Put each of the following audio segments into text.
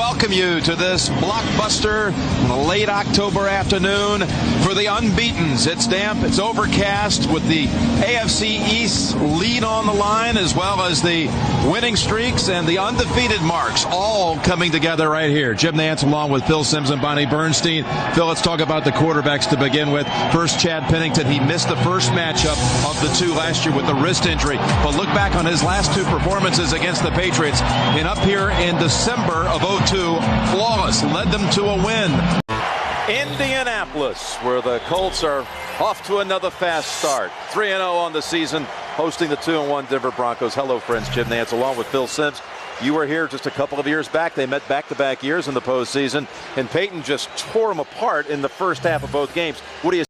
welcome you to this blockbuster on a late October afternoon for the unbeatens. It's damp, it's overcast with the AFC East lead on the line, as well as the winning streaks and the undefeated marks, all coming together right here. Jim Nantz along with Phil Simms and Bonnie Bernstein. Phil, let's talk about the quarterbacks to begin with. First, Chad Pennington. He missed the first matchup of the two last year with the wrist injury, but look back on his last two performances against the Patriots and up here in December of 2002, flawless, led them to a win. Indianapolis, where the Colts are off to another fast start. 3-0 on the season, hosting the 2-1 Denver Broncos. Hello, friends. Jim Nantz along with Phil Simms. You were here just a couple of years back. They met back-to-back years in the postseason, and Peyton just tore them apart in the first half of both games. What do you?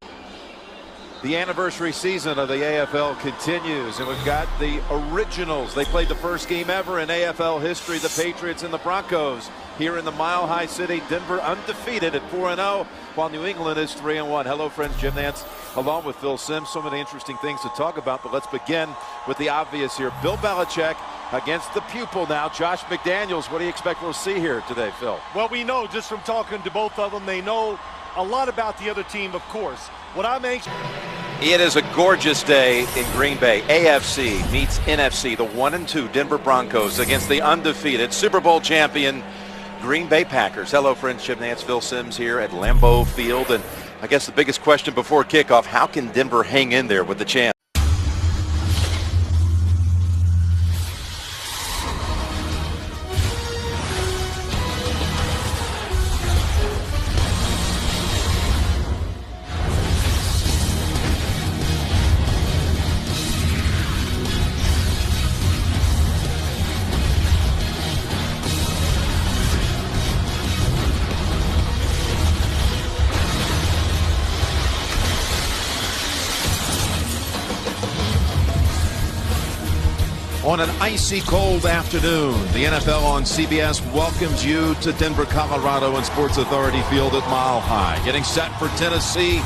The anniversary season of the AFL continues, and we've got the originals. They played the first game ever in AFL history, the Patriots and the Broncos, here in the Mile High City. Denver undefeated at 4-0, while New England is 3-1. Hello, friends. Jim Nantz along with Phil Simms. So many interesting things to talk about, but let's begin with the obvious here. Bill Belichick against the pupil now, Josh McDaniels. What do you expect we'll see here today, Phil? Well, we know just from talking to both of them, they know a lot about the other team, of course. What I'm anxious. It is a gorgeous day in Green Bay. AFC meets NFC, the 1-2 Denver Broncos against the undefeated Super Bowl champion Green Bay Packers. Hello, friends. Jim Nantz, Phil Simms here at Lambeau Field. And I guess the biggest question before kickoff, how can Denver hang in there with the champ? On an icy cold afternoon, the NFL on CBS welcomes you to Denver, Colorado and Sports Authority Field at Mile High. Getting set for Tennessee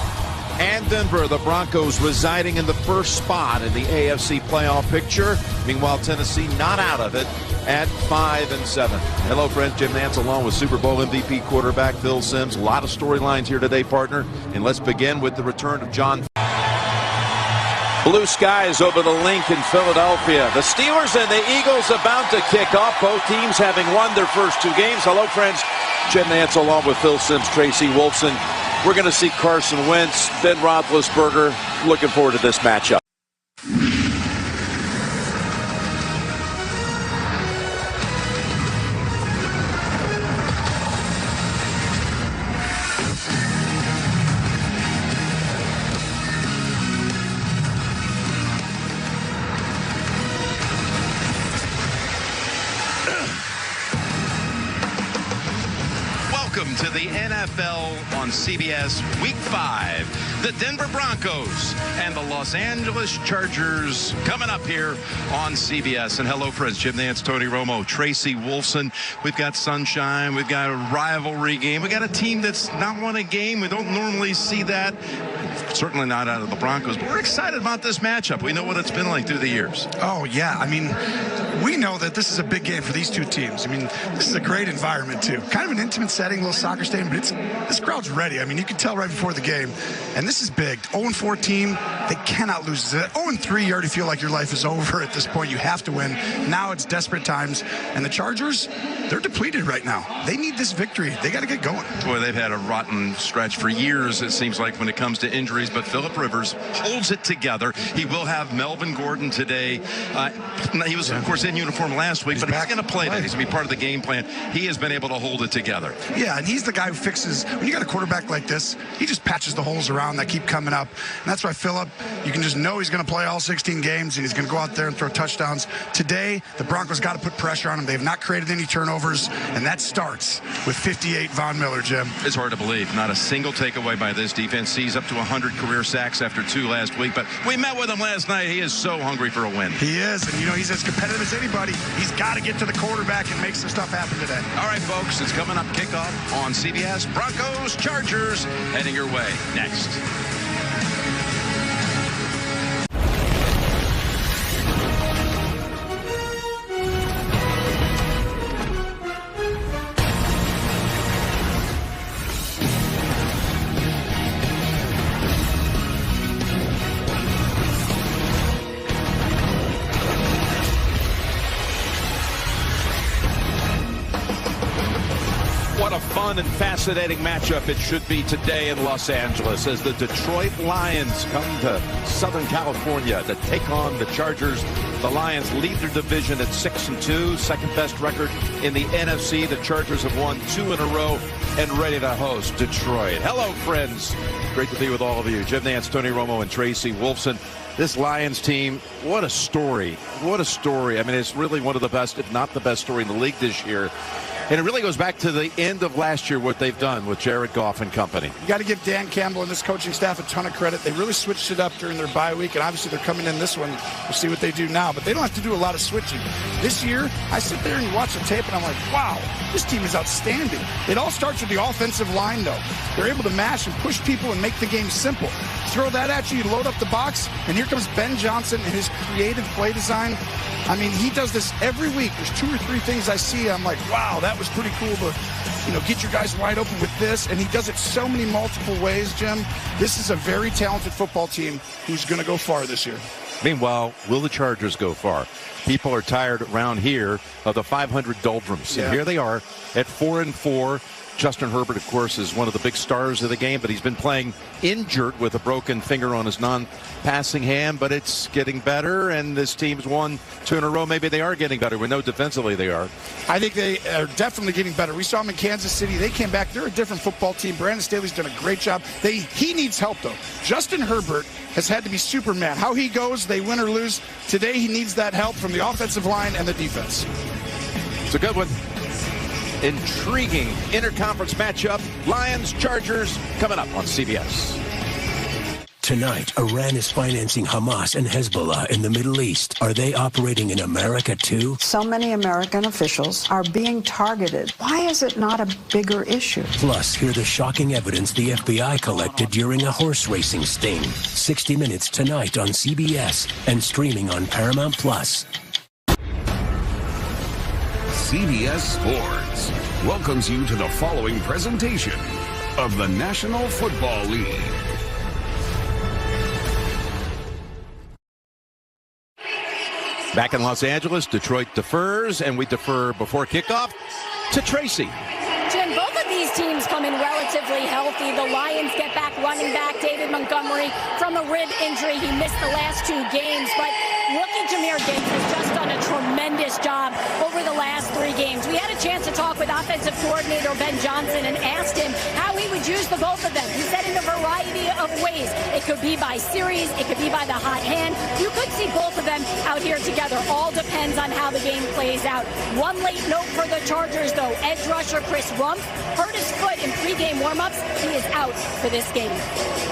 and Denver, the Broncos residing in the first spot in the AFC playoff picture. Meanwhile, Tennessee not out of it at 5-7. Hello, friends. Jim Nantz along with Super Bowl MVP quarterback Phil Simms. A lot of storylines here today, partner. And let's begin with the return of John. Blue skies over the link in Philadelphia. The Steelers and the Eagles about to kick off. Both teams having won their first two games. Hello, friends. Jim Nantz along with Phil Simms, Tracy, Wolfson. We're going to see Carson Wentz, Ben Roethlisberger. Looking forward to this matchup. Welcome to the NFL on CBS Week 5. The Denver Broncos and the Los Angeles Chargers coming up here on CBS. And hello, friends. Jim Nantz, Tony Romo, Tracy, Wolfson. We've got sunshine. We've got a rivalry game. We got a team that's not won a game. We don't normally see that. Certainly not out of the Broncos, but we're excited about this matchup. We know what it's been like through the years. Oh, yeah. I mean, we know that this is a big game for these two teams. I mean, this is a great environment, too. Kind of an intimate setting, little soccer stadium, but this crowd's ready. I mean, you can tell right before the game. And this is big. 0-4 team, they cannot lose. 0-3, you already feel like your life is over at this point. You have to win. Now it's desperate times. And the Chargers, they're depleted right now. They need this victory. They got to get going. Boy, they've had a rotten stretch for years, it seems like, when it comes to injuries. But Phillip Rivers holds it together. He will have Melvin Gordon today. He was, of course, in uniform last week, but he's going to play today. He's going to be part of the game plan. He has been able to hold it together. Yeah, and he's the guy who fixes, when you got a quarterback like this, he just patches the holes around that keep coming up. And that's why Phillip, you can just know he's going to play all 16 games, and he's going to go out there and throw touchdowns. Today, the Broncos got to put pressure on him. They have not created any turnovers, and that starts with 58 Von Miller, Jim. It's hard to believe. Not a single takeaway by this defense. Sees up to 100 career sacks after 2 last week, but we met with him last night. He is so hungry for a win. He is, and you know, he's as competitive as anybody. He's got to get to the quarterback and make some stuff happen today. All right, folks, it's coming up, kickoff on CBS. Broncos, Chargers, heading your way next. What a fun and fascinating matchup it should be today in Los Angeles as the Detroit Lions come to Southern California to take on the Chargers. The Lions lead their division at 6-2, second best record in the NFC. The Chargers have won 2 in a row and ready to host Detroit. Hello, friends. Great to be with all of you. Jim Nantz, Tony Romo, and Tracy Wolfson. This Lions team, what a story. What a story. I mean, it's really one of the best, if not the best story in the league this year. And it really goes back to the end of last year, what they've done with Jared Goff and company. You got to give Dan Campbell and this coaching staff a ton of credit. They really switched it up during their bye week, and obviously they're coming in this one. We'll see what they do now, but they don't have to do a lot of switching. This year, I sit there and watch the tape, and I'm like, wow, this team is outstanding. It all starts with the offensive line, though. They're able to mash and push people and make the game simple. Throw that at you, you load up the box, and here comes Ben Johnson and his creative play design. I mean, he does this every week. There's 2 or 3 things I see. I'm like, wow, that was pretty cool to, get your guys wide open with this. And he does it so many multiple ways, Jim. This is a very talented football team who's going to go far this year. Meanwhile, will the Chargers go far? People are tired around here of the 500 doldrums. Yeah. And here they are at 4-4. Justin Herbert, of course, is one of the big stars of the game, but he's been playing injured with a broken finger on his non-passing hand, but it's getting better, and this team's won 2 in a row. Maybe they are getting better. We know defensively they are. I think they are definitely getting better. We saw them in Kansas City. They came back. They're a different football team. Brandon Staley's done a great job. He needs help, though. Justin Herbert has had to be Superman. How he goes, they win or lose. Today he needs that help from the offensive line and the defense. It's a good one. Intriguing interconference matchup. Lions, Chargers, coming up on CBS. Tonight, Iran is financing Hamas and Hezbollah in the Middle East. Are they operating in America, too? So many American officials are being targeted. Why is it not a bigger issue? Plus, hear the shocking evidence the FBI collected during a horse racing sting. 60 Minutes tonight on CBS and streaming on Paramount+. CBS Sports welcomes you to the following presentation of the National Football League. Back in Los Angeles, Detroit defers, and we defer before kickoff to Tracy. Jim, both of these teams come in relatively healthy. The Lions get back running back David Montgomery from a rib injury. He missed the last 2 games, but rookie Jahmyr Gibbs has just done a tremendous job over the last 3 games. We had a chance to talk with offensive coordinator Ben Johnson and asked him how he would use the both of them. He said in a variety of ways. It could be by series. It could be by the hot hand. You could see both of them out here together. All depends on how the game plays out. One late note for the Chargers, though. Edge rusher Chris Rump hurt his foot in pregame warmups. He is out for this game.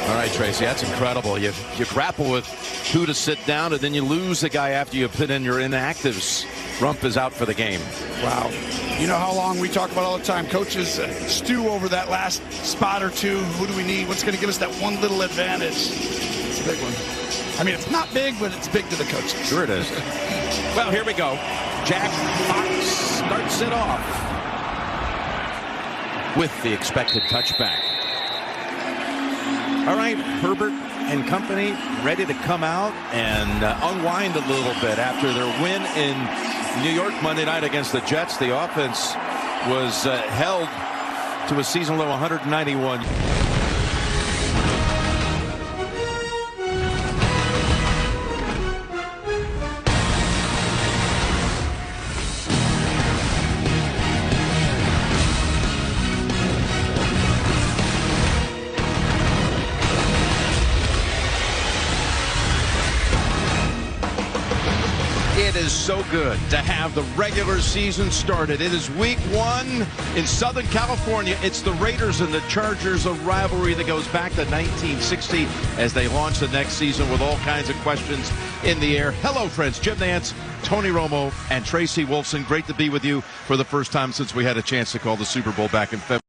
All right, Tracy, that's incredible. You grapple with who to sit down, and then you lose the guy after you put in your inactives. Rump is out for the game. Wow. You know how long we talk about all the time. Coaches stew over that last spot or 2. Who do we need? What's going to give us that one little advantage? It's a big one. I mean, it's not big, but it's big to the coaches. Sure it is. Well, here we go. Jack Fox starts it off with the expected touchback. All right, Herbert and company ready to come out and unwind a little bit after their win in New York Monday night against the Jets. The offense was held to a season low 191. It is so good to have the regular season started. It is week 1 in Southern California. It's the Raiders and the Chargers, a rivalry that goes back to 1960 as they launch the next season with all kinds of questions in the air. Hello, friends. Jim Nantz, Tony Romo, and Tracy Wolfson. Great to be with you for the first time since we had a chance to call the Super Bowl back in February.